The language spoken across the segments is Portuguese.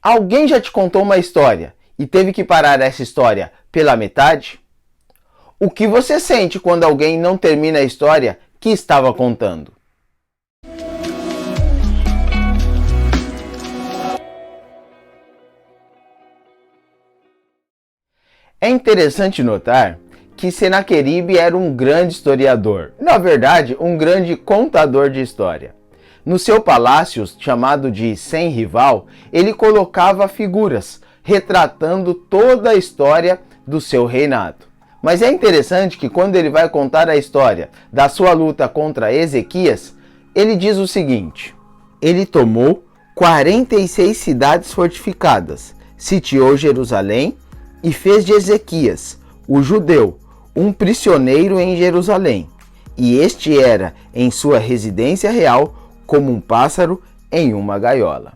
Alguém já te contou uma história e teve que parar essa história pela metade? O que você sente quando alguém não termina a história que estava contando? É interessante notar que Senaqueribe era um grande historiador, na verdade, um grande contador de história. No seu palácio, chamado de Sem Rival, ele colocava figuras, retratando toda a história do seu reinado. Mas é interessante que quando ele vai contar a história da sua luta contra Ezequias, ele diz o seguinte: ele tomou 46 cidades fortificadas, sitiou Jerusalém e fez de Ezequias, o judeu, um prisioneiro em Jerusalém, e este era, em sua residência real, como um pássaro em uma gaiola.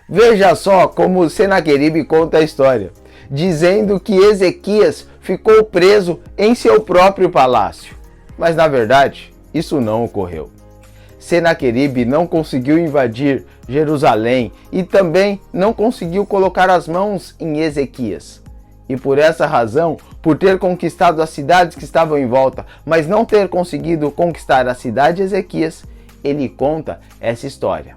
Veja só como Senaqueribe conta a história, dizendo que Ezequias ficou preso em seu próprio palácio. Mas na verdade, isso não ocorreu. Senaqueribe não conseguiu invadir Jerusalém e também não conseguiu colocar as mãos em Ezequias. E por essa razão, por ter conquistado as cidades que estavam em volta, mas não ter conseguido conquistar a cidade de Ezequias, ele conta essa história.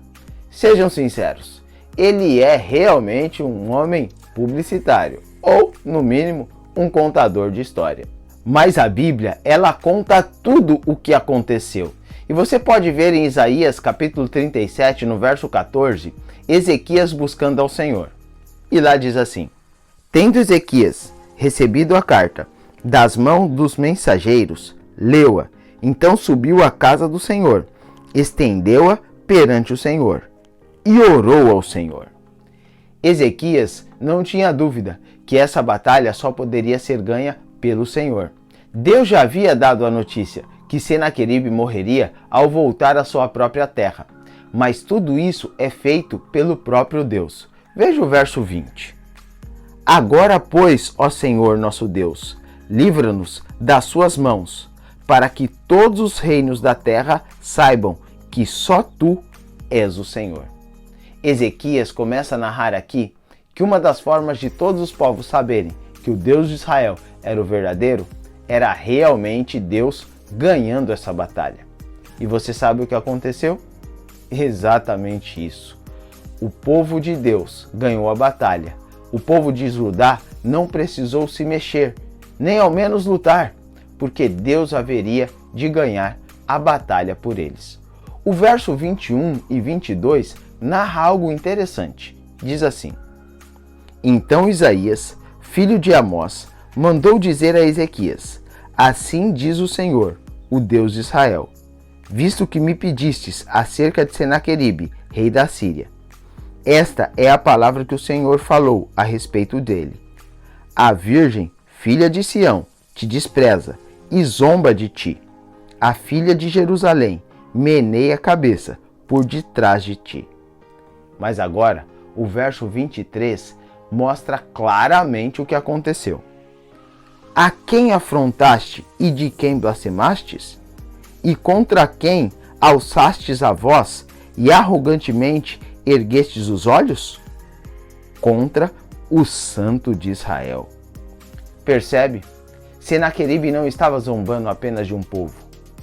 Sejam sinceros, ele é realmente um homem publicitário, ou, no mínimo, um contador de história. Mas a Bíblia, ela conta tudo o que aconteceu. E você pode ver em Isaías capítulo 37, no verso 14, Ezequias buscando ao Senhor. E lá diz assim: tendo Ezequias recebido a carta das mãos dos mensageiros, leu-a, então subiu à casa do Senhor, estendeu-a perante o Senhor e orou ao Senhor. Ezequias não tinha dúvida que essa batalha só poderia ser ganha pelo Senhor. Deus já havia dado a notícia que Senaqueribe morreria ao voltar à sua própria terra, mas tudo isso é feito pelo próprio Deus. Veja o verso 20. Agora, pois, ó Senhor nosso Deus, livra-nos das suas mãos, para que todos os reinos da terra saibam que só tu és o Senhor. Ezequias começa a narrar aqui que uma das formas de todos os povos saberem que o Deus de Israel era o verdadeiro, era realmente Deus ganhando essa batalha. E você sabe o que aconteceu? Exatamente isso. O povo de Deus ganhou a batalha. O povo de Judá não precisou se mexer, nem ao menos lutar, porque Deus haveria de ganhar a batalha por eles. O verso 21 e 22 narra algo interessante. Diz assim: então Isaías, filho de Amós, mandou dizer a Ezequias: assim diz o Senhor, o Deus de Israel, visto que me pedistes acerca de Senaqueribe, rei da Síria. Esta é a palavra que o Senhor falou a respeito dele. A virgem, filha de Sião, te despreza e zomba de ti. A filha de Jerusalém meneia a cabeça por detrás de ti. Mas agora, o verso 23 mostra claramente o que aconteceu. A quem afrontaste e de quem blasfemastes? E contra quem alçastes a voz e arrogantemente erguestes os olhos? Contra o Santo de Israel. Percebe? Senaqueribe não estava zombando apenas de um povo.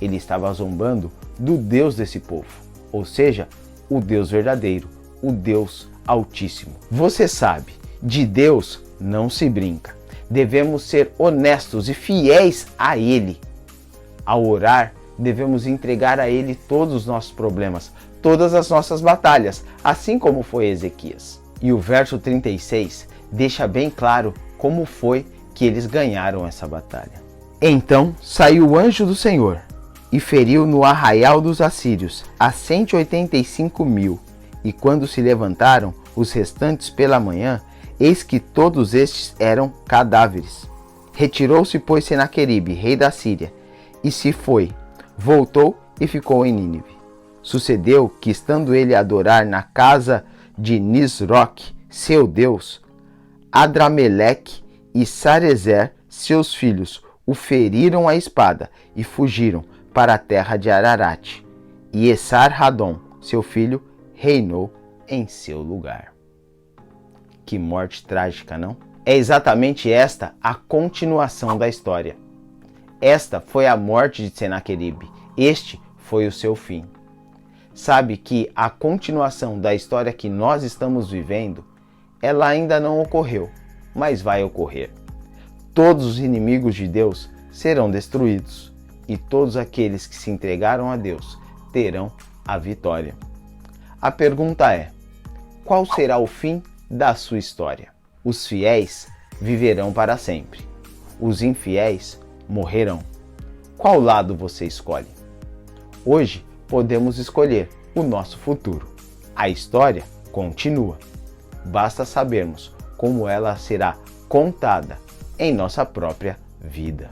Ele estava zombando do Deus desse povo. Ou seja, o Deus verdadeiro, o Deus Altíssimo. Você sabe, de Deus não se brinca. Devemos ser honestos e fiéis a Ele. Ao orar, devemos entregar a Ele todos os nossos problemas, todas as nossas batalhas, assim como foi Ezequias. E o verso 36 deixa bem claro como foi que eles ganharam essa batalha. Então saiu o anjo do Senhor e feriu no arraial dos assírios a 185.000. E quando se levantaram os restantes pela manhã, eis que todos estes eram cadáveres. Retirou-se, pois, Senaqueribe, rei da Síria, e se foi, voltou e ficou em Nínive. Sucedeu que, estando ele a adorar na casa de Nisroque, seu deus, Adrameleque e Sarezer, seus filhos, o feriram à espada e fugiram para a terra de Ararate. E Esar-Hadom, seu filho, reinou em seu lugar. Que morte trágica, não? É exatamente esta a continuação da história. Esta foi a morte de Senaqueribe. Este foi o seu fim. Sabe que a continuação da história que nós estamos vivendo, ela ainda não ocorreu, mas vai ocorrer. Todos os inimigos de Deus serão destruídos e todos aqueles que se entregaram a Deus terão a vitória. A pergunta é: qual será o fim da sua história? Os fiéis viverão para sempre. Os infiéis morrerão. Qual lado você escolhe? Hoje podemos escolher o nosso futuro. A história continua. Basta sabermos como ela será contada em nossa própria vida.